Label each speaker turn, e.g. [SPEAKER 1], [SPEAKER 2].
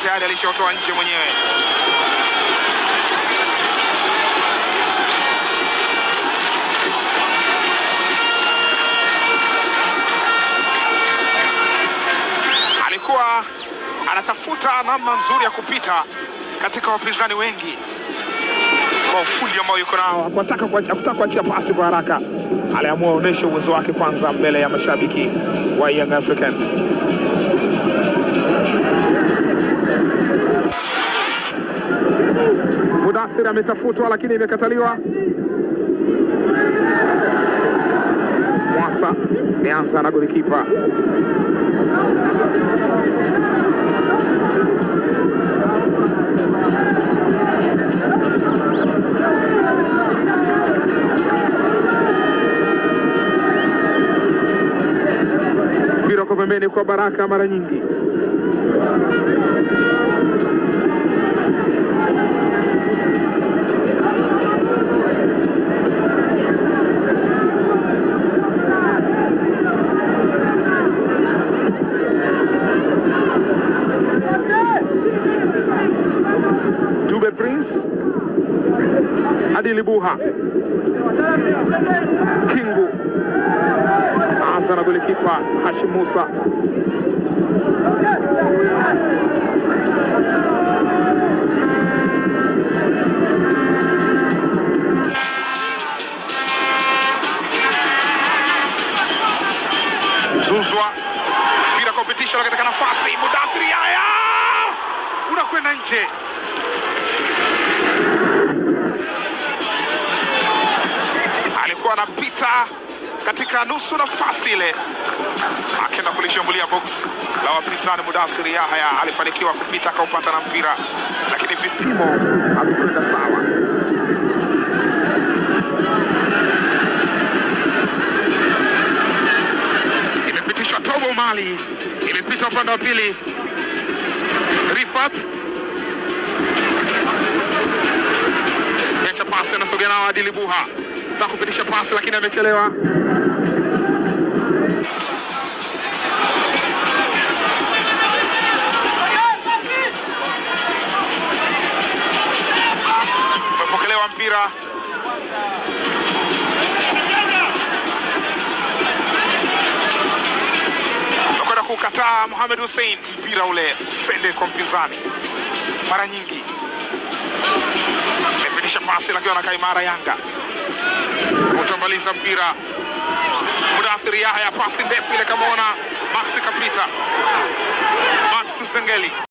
[SPEAKER 1] tayari alishotoa nje mwenyewe. Alikuwa anatafuta namna nzuri ya kupita katika wapinzani wengi kwa ufundi ambao yuko nao. Hakutaka kuachia pasi kwa haraka. Aliamua aoneshe uwezo wake kwanza mbele ya mashabiki wa Young Africans. Mudathir ametafutwa lakini imekataliwa. Mwasa ameanza na golikipa. Mpira kwa pembeni kwa Baraka mara nyingi. Dube Prince, Adili Buha, Kingu, anza na golikipa Hashim Musa. Zuzwa, mpira kupitisha katika nafasi. Mudathir Yahya unakwenda nje. Alikuwa anapita katika nusu nafasi ile, akaenda kulishambulia box la wapinzani. Mudathir Yahya alifanikiwa kupita akaupata na mpira, lakini vipimo havikwenda sawa. Imepitishwa Tobo Mali, imepita upande wa pili. Rifat acha pasi, anasogea nao Adili Buha, nataka kupitisha pasi lakini amechelewa. Umepokelewa mpira. Nakwenda kukataa Mohamed Hussein, mpira ule usende kwa mpinzani mara nyingi. Amepitisha pasi lakini anakaa imara Yanga. Utamaliza mpira. Mudathir Yahya, pasi ndefu ile kama ona Maxi kapita. Max Zengeli.